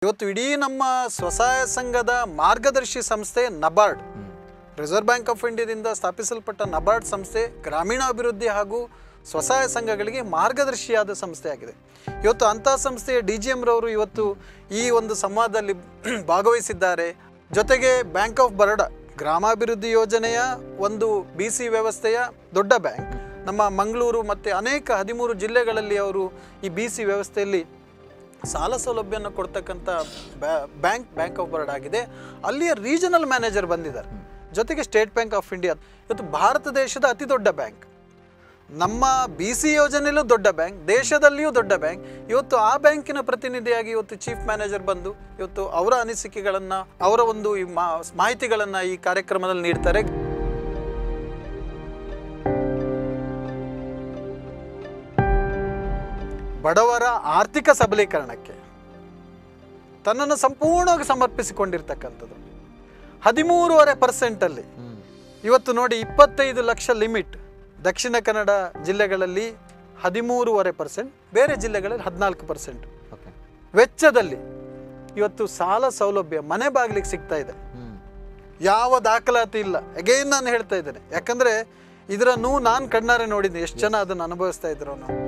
ಇವತ್ತು ಇಡೀ ನಮ್ಮ ಸ್ವಸಹಾಯ ಸಂಘದ ಮಾರ್ಗದರ್ಶಿ ಸಂಸ್ಥೆ ನಬಾರ್ಡ್, ರಿಸರ್ವ್ ಬ್ಯಾಂಕ್ ಆಫ್ ಇಂಡಿಯಾದಿಂದ ಸ್ಥಾಪಿಸಲ್ಪಟ್ಟ ನಬಾರ್ಡ್ ಸಂಸ್ಥೆ ಗ್ರಾಮೀಣಾಭಿವೃದ್ಧಿ ಹಾಗೂ ಸ್ವಸಹಾಯ ಸಂಘಗಳಿಗೆ ಮಾರ್ಗದರ್ಶಿಯಾದ ಸಂಸ್ಥೆಯಾಗಿದೆ. ಇವತ್ತು ಅಂಥ ಸಂಸ್ಥೆಯ DGM ರವರು ಇವತ್ತು ಈ ಒಂದು ಸಂವಾದದಲ್ಲಿ ಭಾಗವಹಿಸಿದ್ದಾರೆ. ಜೊತೆಗೆ ಬ್ಯಾಂಕ್ ಆಫ್ ಬರೋಡಾ ಗ್ರಾಮಾಭಿವೃದ್ಧಿ ಯೋಜನೆಯ ಒಂದು BC ವ್ಯವಸ್ಥೆಯ ದೊಡ್ಡ ಬ್ಯಾಂಕ್, ನಮ್ಮ ಮಂಗಳೂರು ಮತ್ತು ಅನೇಕ 13 ಜಿಲ್ಲೆಗಳಲ್ಲಿ ಅವರು ಈ BC ವ್ಯವಸ್ಥೆಯಲ್ಲಿ ಸಾಲ ಸೌಲಭ್ಯವನ್ನು ಕೊಡ್ತಕ್ಕಂಥ ಬ್ಯಾಂಕ್ ಆಫ್ ಬರೋಡಾ ಆಗಿದೆ. ಅಲ್ಲಿಯ ರೀಜನಲ್ ಮ್ಯಾನೇಜರ್ ಬಂದಿದ್ದಾರೆ. ಜೊತೆಗೆ ಸ್ಟೇಟ್ ಬ್ಯಾಂಕ್ ಆಫ್ ಇಂಡಿಯಾ ಇವತ್ತು ಭಾರತ ದೇಶದ ಅತಿ ದೊಡ್ಡ ಬ್ಯಾಂಕ್, ನಮ್ಮ BC ಯೋಜನೆಯಲ್ಲೂ ದೊಡ್ಡ ಬ್ಯಾಂಕ್, ದೇಶದಲ್ಲಿಯೂ ದೊಡ್ಡ ಬ್ಯಾಂಕ್. ಇವತ್ತು ಆ ಬ್ಯಾಂಕಿನ ಪ್ರತಿನಿಧಿಯಾಗಿ ಇವತ್ತು ಚೀಫ್ ಮ್ಯಾನೇಜರ್ ಬಂದು ಇವತ್ತು ಅವರ ಅನಿಸಿಕೆಗಳನ್ನು, ಅವರ ಒಂದು ಮಾಹಿತಿಗಳನ್ನು ಈ ಕಾರ್ಯಕ್ರಮದಲ್ಲಿ ನೀಡ್ತಾರೆ. ಬಡವರ ಆರ್ಥಿಕ ಸಬಲೀಕರಣಕ್ಕೆ ತನ್ನನ್ನು ಸಂಪೂರ್ಣವಾಗಿ ಸಮರ್ಪಿಸಿಕೊಂಡಿರ್ತಕ್ಕಂಥದ್ದು. 13.5% ಇವತ್ತು ನೋಡಿ 25 ಲಕ್ಷ ಲಿಮಿಟ್ ದಕ್ಷಿಣ ಕನ್ನಡ ಜಿಲ್ಲೆಗಳಲ್ಲಿ 13.5%, ಬೇರೆ ಜಿಲ್ಲೆಗಳಲ್ಲಿ 14%. ವೆಚ್ಚದಲ್ಲಿ ಇವತ್ತು ಸಾಲ ಸೌಲಭ್ಯ ಮನೆ ಬಾಗಿಲಿಗೆ ಸಿಗ್ತಾ ಇದೆ. ಯಾವ ದಾಖಲಾತಿ ಇಲ್ಲ. ಅಗೇನ್ ನಾನು ಹೇಳ್ತಾ ಇದ್ದೇನೆ, ಯಾಕಂದರೆ ಇದರ ನೋವು ನಾನು ಕಣ್ಣಾರೆ ನೋಡಿದ್ದೀನಿ, ಎಷ್ಟು ಜನ ಅದನ್ನು ಅನುಭವಿಸ್ತಾ ಇದ್ರು. ನಾವು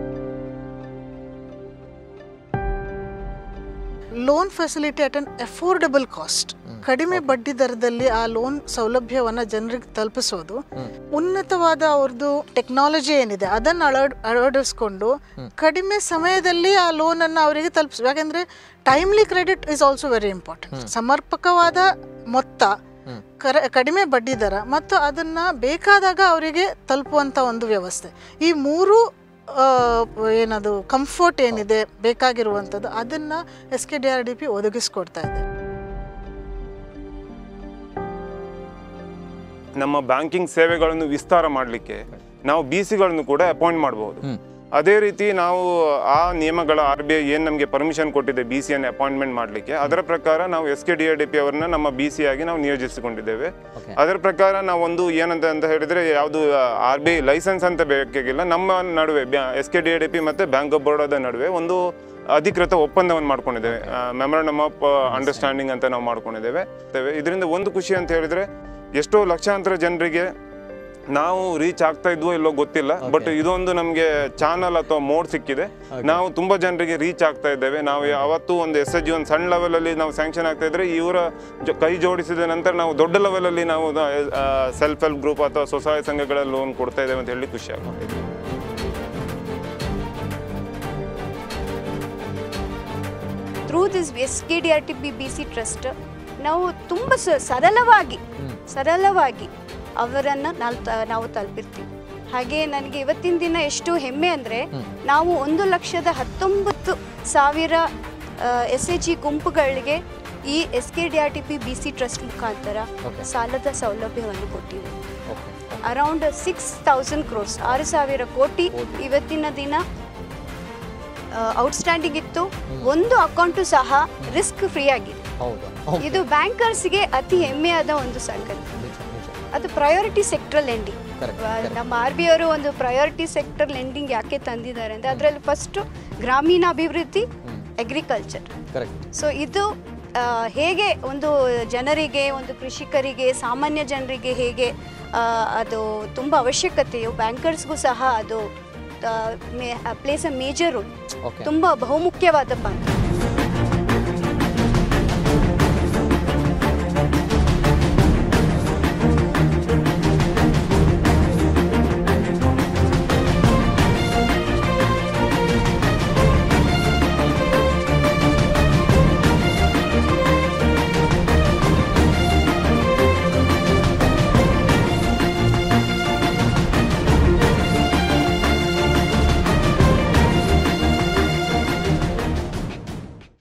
loan facility at an affordable cost, ಕಡಿಮೆ ಬಡ್ಡಿ ದರದಲ್ಲಿ ಆ ಲೋನ್ ಸೌಲಭ್ಯವನ್ನು ಜನರಿಗೆ ತಲುಪಿಸೋದು, ಉನ್ನತವಾದ ಅವ್ರದ್ದು ಟೆಕ್ನಾಲಜಿ ಏನಿದೆ ಅದನ್ನು ಅಳವಡಿಸ್ಕೊಂಡು ಕಡಿಮೆ ಸಮಯದಲ್ಲಿ ಆ ಲೋನನ್ನು ಅವರಿಗೆ ತಲುಪಿಸೋದು. ಯಾಕೆಂದರೆ timely credit is also very important. ಸಮರ್ಪಕವಾದ ಮೊತ್ತ, ಕಡಿಮೆ ಬಡ್ಡಿ ದರ ಮತ್ತು ಅದನ್ನು ಬೇಕಾದಾಗ ಅವರಿಗೆ ತಲುಪುವಂಥ ಒಂದು ವ್ಯವಸ್ಥೆ, ಈ ಮೂರು ಏನದು ಕಂಫರ್ಟ್ ಏನಿದೆ ಬೇಕಾಗಿರುವಂಥದ್ದು ಅದನ್ನು SKDRDP ಒದಗಿಸ್ಕೊಡ್ತಾ ಇದೆ. ನಮ್ಮ ಬ್ಯಾಂಕಿಂಗ್ ಸೇವೆಗಳನ್ನು ವಿಸ್ತಾರ ಮಾಡಲಿಕ್ಕೆ ನಾವು BCಗಳನ್ನು ಕೂಡ ಅಪಾಯಿಂಟ್ ಮಾಡಬಹುದು. ಅದೇ ರೀತಿ ನಾವು ಆ ನಿಯಮಗಳ RBI ಏನು ನಮಗೆ ಪರ್ಮಿಷನ್ ಕೊಟ್ಟಿದೆ BCಯನ್ನು ಅಪಾಯಿಂಟ್ಮೆಂಟ್ ಮಾಡಲಿಕ್ಕೆ, ಅದರ ಪ್ರಕಾರ ನಾವು SKDRDP ಅವರನ್ನ ನಮ್ಮ BC ಆಗಿ ನಾವು ನಿಯೋಜಿಸಿಕೊಂಡಿದ್ದೇವೆ. ಅದರ ಪ್ರಕಾರ ನಾವೊಂದು ಏನಂತ ಹೇಳಿದರೆ ಯಾವುದು RBI ಲೈಸೆನ್ಸ್ ಅಂತ ಬೇಕಾಗಿಲ್ಲ, ನಮ್ಮ ನಡುವೆ SKDRDP ಮತ್ತು ಬ್ಯಾಂಕ್ ಆಫ್ ಬರೋಡಾದ ನಡುವೆ ಒಂದು ಅಧಿಕೃತ ಒಪ್ಪಂದವನ್ನು ಮಾಡ್ಕೊಂಡಿದ್ದೇವೆ. ಮೆಮೊರಾಂಡಮ್ ಆಫ್ ಅಂಡರ್ಸ್ಟ್ಯಾಂಡಿಂಗ್ ಅಂತ ನಾವು ಮಾಡ್ಕೊಂಡಿದ್ದೇವೆ. ಇದರಿಂದ ಒಂದು ಖುಷಿ ಅಂತ ಹೇಳಿದರೆ ಎಷ್ಟೋ ಲಕ್ಷಾಂತರ ಜನರಿಗೆ ನಾವು ರೀಚ್ ಆಗ್ತಾ ಇದ್ವೋ ಇಲ್ಲೋ ಗೊತ್ತಿಲ್ಲ, ಬಟ್ ಇದೊಂದು ನಮಗೆ ಚಾನಲ್ ಅಥವಾ ಮೋಡ್ ಸಿಕ್ಕಿದೆ. ನಾವು ತುಂಬಾ ಜನರಿಗೆ ರೀಚ್ ಆಗ್ತಾ ಇದ್ದೇವೆ. ನಾವು ಯಾವತ್ತೂ ಒಂದು SHG ಒಂದು ಸಣ್ಣ ಲೆವೆಲಲ್ಲಿ ನಾವು ಸ್ಯಾಂಕ್ಷನ್ ಆಗ್ತಾ ಇದ್ರೆ ಇವರ ಕೈ ಜೋಡಿಸಿದ ನಂತರ ನಾವು ದೊಡ್ಡ ಲೆವೆಲಲ್ಲಿ ನಾವು ಸೆಲ್ಫ್ ಹೆಲ್ಪ್ ಗ್ರೂಪ್ ಅಥವಾ ಸ್ವಸಹಾಯ ಸಂಘಗಳ ಲೋನ್ ಕೊಡ್ತಾ ಇದ್ದೇವೆ ಅಂತ ಹೇಳಿ ಖುಷಿ ಆಗ್ತಿದೆ. Through this SKDRDP BC trust ನಾವು ತುಂಬ ಸರಳವಾಗಿ ಅವರನ್ನು ನಾವು ತಲುಪಿರ್ತೀವಿ. ಹಾಗೆ ನನಗೆ ಇವತ್ತಿನ ದಿನ ಎಷ್ಟು ಹೆಮ್ಮೆ ಅಂದರೆ, ನಾವು 1,19,000 SHG ಗುಂಪುಗಳಿಗೆ ಈ SKDRDP BC ಟ್ರಸ್ಟ್ ಮುಖಾಂತರ ಸಾಲದ ಸೌಲಭ್ಯವನ್ನು ಕೊಟ್ಟಿವೆ. ಅರೌಂಡ್ 6,000 crores 6,000 ಕೋಟಿ ಇವತ್ತಿನ ದಿನ ಔಟ್ಸ್ಟ್ಯಾಂಡಿಂಗ್ ಇತ್ತು. ಒಂದು ಅಕೌಂಟು ಸಹ ರಿಸ್ಕ್ ಫ್ರೀ ಆಗಿದೆ. ಇದು ಬ್ಯಾಂಕರ್ಸ್ಗೆ ಅತಿ ಹೆಮ್ಮೆಯಾದ ಒಂದು ಸಂಗತಿ. ಅದು ಪ್ರಯಾರಿಟಿ ಸೆಕ್ಟರ್ ಲೆಂಡಿಂಗ್. ನಮ್ಮ RBI ಅವರು ಒಂದು ಪ್ರಯಾರಿಟಿ ಸೆಕ್ಟರ್ ಲೆಂಡಿಂಗ್ ಯಾಕೆ ತಂದಿದ್ದಾರೆ ಅಂದರೆ, ಅದರಲ್ಲಿ ಫಸ್ಟು ಗ್ರಾಮೀಣಾಭಿವೃದ್ಧಿ, ಅಗ್ರಿಕಲ್ಚರ್. ಸೊ ಇದು ಹೇಗೆ ಒಂದು ಜನರಿಗೆ, ಒಂದು ಕೃಷಿಕರಿಗೆ, ಸಾಮಾನ್ಯ ಜನರಿಗೆ ಹೇಗೆ ಅದು ತುಂಬ ಅವಶ್ಯಕತೆಯು, ಬ್ಯಾಂಕರ್ಸ್ಗೂ ಸಹ ಅದು ಪ್ಲೇಸ್ ಅ ಮೇಜರ್ ರೋಲ್, ತುಂಬ ಬಹುಮುಖ್ಯವಾದ ಪಾತ್ರ.